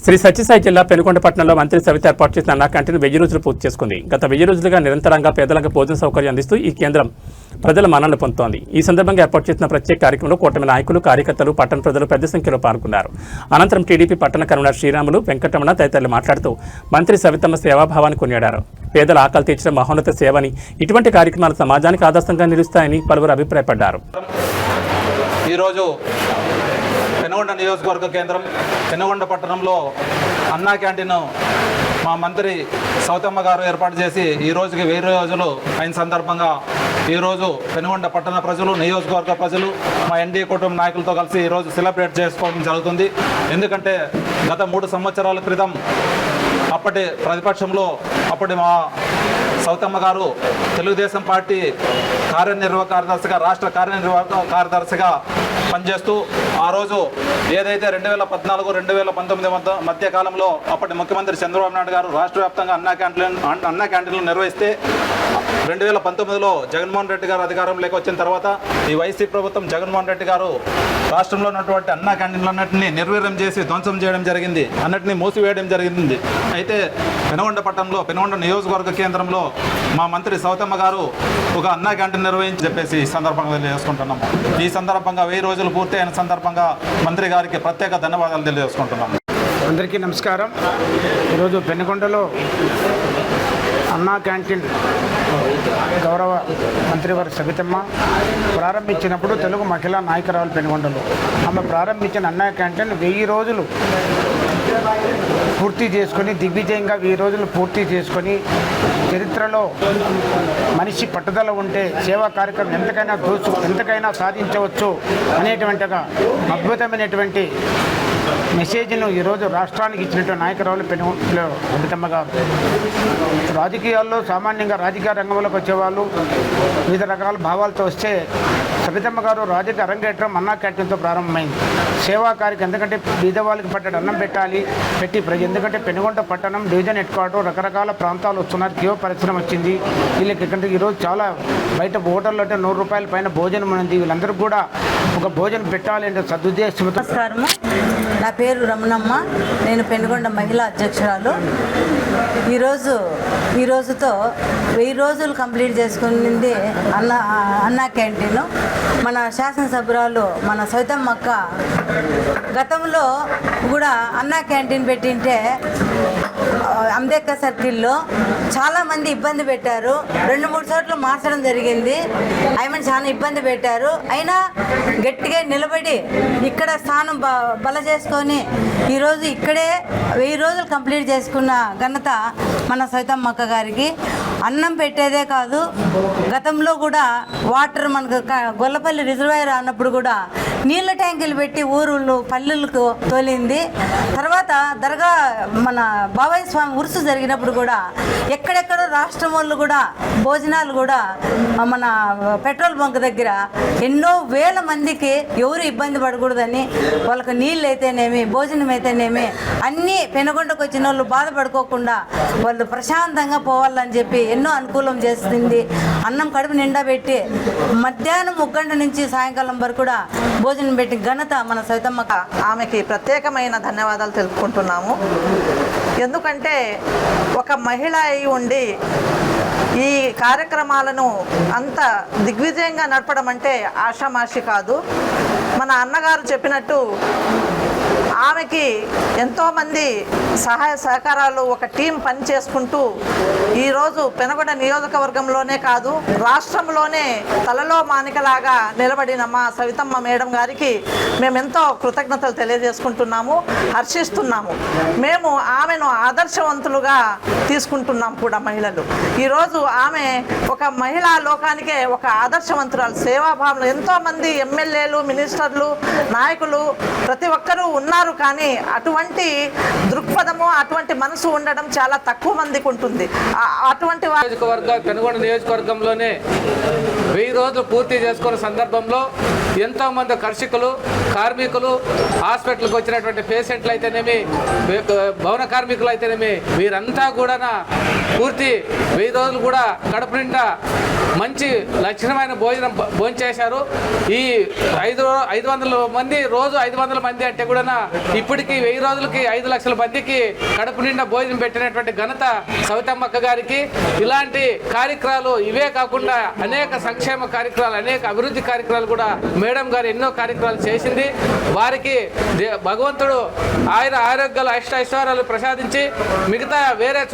శ్రీ సత్యసాయి జిల్లా పెనుకొండ పట్టణంలో మంత్రి సవిత ఏర్పాటు చేసిన అన్నా క్యాంటీన్ 1000 రోజులు పూర్తి చేసుకుంది. గత 1000 రోజులుగా నిరంతరంగా పేదలకు భోజన సౌకర్యం అందిస్తూ ఈ కేంద్రం ప్రజల మన్ననలు పొందుతోంది. ఈ సందర్భంగా ఏర్పాటు చేసిన ప్రత్యేక కార్యక్రమంలో కూటమి నాయకులు, కార్యకర్తలు, పట్టణ ప్రజలు పెద్ద సంఖ్యలో పాల్గొన్నారు. అనంతరం టీడీపీ పట్టణ కన్వీనర్ శ్రీరాములు, వెంకటరమణ తదితరులు మాట్లాడుతూ మంత్రి సవితమ్మ సేవాభావాన్ని కొనియాడారు. పేదల ఆకలి తీర్చడం మహోన్నత సేవని, ఇటువంటి కార్యక్రమాలు సమాజానికి ఆదర్శంగా నిలుస్తాయని పలువురు అభిప్రాయపడ్డారు. ఈరోజు పెనుగొండ నియోజకవర్గ కేంద్రం పెనుగొండ పట్టణంలో అన్నా క్యాంటీన్ మా మంత్రి సౌతమ్మ గారు ఏర్పాటు చేసి ఈ రోజుకి 1000 రోజులు అయిన సందర్భంగా ఈరోజు పెనుగొండ పట్టణ ప్రజలు, నియోజకవర్గ ప్రజలు, మా ఎన్డీఏ కుటుంబ నాయకులతో కలిసి ఈరోజు సెలబ్రేట్ చేసుకోవడం జరుగుతుంది. ఎందుకంటే గత 3 సంవత్సరాల క్రితం అప్పటి ప్రతిపక్షంలో అప్పటి మా సౌతమ్మ గారు తెలుగుదేశం పార్టీ కార్యనిర్వాహక కార్యదర్శిగా, రాష్ట్ర కార్యనిర్వాహక కార్యదర్శిగా పనిచేస్తూ ఆ రోజు ఏదైతే 2014-2019 మధ్య కాలంలో అప్పటి ముఖ్యమంత్రి చంద్రబాబు నాయుడు గారు రాష్ట్ర వ్యాప్తంగా అన్నా క్యాంటీన్లు నిర్వహిస్తే 2019లో జగన్మోహన్ రెడ్డి గారు అధికారంలోకి వచ్చిన తర్వాత ఈ వైసీపీ ప్రభుత్వం జగన్మోహన్ రెడ్డి గారు రాష్ట్రంలో ఉన్నటువంటి అన్నా క్యాంటీన్లన్నింటినీ నిర్వీర్యం చేసి ధ్వంసం చేయడం జరిగింది, అన్నింటినీ మూసివేయడం జరిగింది. అయితే పెనుగొండ పట్టణంలో పెనుగొండ నియోజకవర్గ కేంద్రంలో మా మంత్రి సౌతమ్మ గారు ఒక అన్నా క్యాంటీన్ నిర్వహించి చెప్పేసి ఈ సందర్భంగా తెలియజేసుకుంటున్నాము. ఈ సందర్భంగా 1000 రోజులు పూర్తి అయిన సందర్భంగా మంత్రి గారికి ప్రత్యేక ధన్యవాదాలు తెలియజేసుకుంటున్నాము. అందరికీ నమస్కారం. ఈరోజు పెనుగొండలో అన్నా క్యాంటీన్ గౌరవ మంత్రివారి సవితమ్మ ప్రారంభించినప్పుడు తెలుగు మహిళా నాయకురాలు పెనుగొండలో ఆమె ప్రారంభించిన అన్నా క్యాంటీన్ 1000 రోజులు పూర్తి చేసుకొని దిగ్విజయంగా 1000 రోజులు పూర్తి చేసుకొని చరిత్రలో మనిషి పట్టుదల ఉంటే సేవా కార్యక్రమం ఎంతకైనా సాధించవచ్చు అనేటువంటిగా అద్భుతమైనటువంటి మెసేజ్ను ఈరోజు రాష్ట్రానికి ఇచ్చినటువంటి నాయకురాలు పెనుగొండలో సవితమ్మ గారు. రాజకీయాల్లో సామాన్యంగా రాజకీయ రంగంలోకి వచ్చేవాళ్ళు వివిధ రకాల భావాలతో వస్తే సవితమ్మ గారు రాజకీయ అరంగేట్రం అన్నా క్యాంటీన్తో ప్రారంభమైంది. సేవా కార్యక్రమం ఎందుకంటే బీదవాళ్ళకి పట్టడం అన్నం పెట్టి ఎందుకంటే పెనుగొండ పట్టణం డివిజన్ హెడ్ క్వార్టర్ రకరకాల ప్రాంతాలు వస్తున్నారు, కియో పరిశ్రమ వచ్చింది. వీళ్ళకి ఎందుకంటే ఈరోజు చాలా బయట హోటల్లో అంటే 100 రూపాయల పైన భోజనం ఉంది. వీళ్ళందరూ కూడా ఒక భోజనం పెట్టాలి అంటే సదుద్దేశంతో. నమస్కారము, నా పేరు రమణమ్మ, నేను పెనుగొండ మహిళా అధ్యక్షురాలు. ఈ రోజుతో 1000 రోజులు కంప్లీట్ చేసుకునింది అన్నా క్యాంటీన్. మన శాసనసభ్యురాలు మన సవితమ్మ అక్క గతంలో కూడా అన్నా క్యాంటీన్ పెట్టింటే అంబేద్కర్ సర్కిల్లో చాలామంది ఇబ్బంది పెట్టారు. 2-3 చోట్ల మార్చడం జరిగింది. ఆయమని చాలా ఇబ్బంది పెట్టారు. అయినా గట్టిగా నిలబడి ఇక్కడ స్థానం బల చేసుకొని ఈరోజు ఇక్కడే 1000 రోజులు కంప్లీట్ చేసుకున్న ఘనత మన సవితమ్మ అక్క గారికి. అన్నం పెట్టేదే కాదు, గతంలో కూడా వాటర్ మనకు గొల్లపల్లి రిజర్వాయర్ అన్నప్పుడు కూడా నీళ్ళ ట్యాంకులు పెట్టి ఊరుళ్ళు పల్లెలకు తోలింది. తర్వాత దర్గా మన బాబాయ్ స్వామి ఉరుసు జరిగినప్పుడు కూడా ఎక్కడెక్కడో రాష్ట్రం వాళ్ళు కూడా భోజనాలు కూడా మన పెట్రోల్ బంక్ దగ్గర ఎన్నో వేల మందికి ఎవరు ఇబ్బంది పడకూడదని వాళ్ళకి నీళ్ళు అయితేనేమి, భోజనం అయితేనేమి అన్నీ పెనుగొండకు వచ్చిన వాళ్ళు బాధపడుకోకుండా వాళ్ళు ప్రశాంతంగా పోవాలని చెప్పి ఎన్నో అనుకూలం చేస్తుంది. అన్నం కడుపు నిండా పెట్టి మధ్యాహ్నం 1 గంట నుంచి సాయంకాలం వరకు కూడా భోజనం పెట్టి ఘనత మన సవితమ్మ. ఆమెకి ప్రత్యేకమైన ధన్యవాదాలు తెలుపుకుంటున్నాము. ఎందుకంటే ఒక మహిళ అయి ఉండి ఈ కార్యక్రమాలను అంత దిగ్విజయంగా నడపడం అంటే ఆషామాషి కాదు. మన అన్నగారు చెప్పినట్టు ఆమెకి ఎంతోమంది సహాయ సహకారాలు, ఒక టీం పని చేసుకుంటూ ఈరోజు పెనుగొండ నియోజకవర్గంలోనే కాదు రాష్ట్రంలోనే తలలో మానికలాగా నిలబడిన మా సవితమ్మ మేడం గారికి మేమెంతో కృతజ్ఞతలు తెలియజేసుకుంటున్నాము, హర్షిస్తున్నాము. మేము ఆమెను ఆదర్శవంతులుగా తీసుకుంటున్నాం కూడా మహిళలు. ఈరోజు ఆమె ఒక మహిళా లోకానికే ఒక ఆదర్శవంతురాలు. సేవాభావంలో ఎంతోమంది ఎమ్మెల్యేలు, మినిస్టర్లు, నాయకులు ప్రతి ఒక్కరూ ఉన్నారు. కానీ అటువంటి దృక్పథము, అటువంటి మనసు ఉండడం చాలా తక్కువ మందికి ఉంటుంది. అటువంటి పెనుగొండ నియోజకవర్గంలోనే 1000 రోజులు పూర్తి చేసుకున్న సందర్భంలో ఎంతోమంది కర్షకులు, కార్మికులు, హాస్పిటల్కి వచ్చినటువంటి పేషెంట్లు అయితేనేమి, భవన కార్మికులు అయితేనేమి వీరంతా కూడా పూర్తి 1000 రోజులు కూడా కడుపు నిండా మంచి లక్షణమైన భోజనం చేశారు. ఈ 500 మంది రోజు 500 మంది అంటే కూడా ఇప్పటికీ 1000 రోజులకి 5 లక్షల మందికి కడుపు నిండా భోజనం పెట్టినటువంటి ఘనత సవితమ్మక్క గారికి. ఇలాంటి కార్యక్రమాలు ఇవే కాకుండా అనేక సంక్షేమ కార్యక్రమాలు, అనేక అభివృద్ధి కార్యక్రమాలు కూడా మేడం గారు ఎన్నో కార్యక్రమాలు చేసింది. వారికి భగవంతుడు ఆరోగ్యాలు, ఐశ్వర్యాలు ప్రసాదించి మిగతా వేరే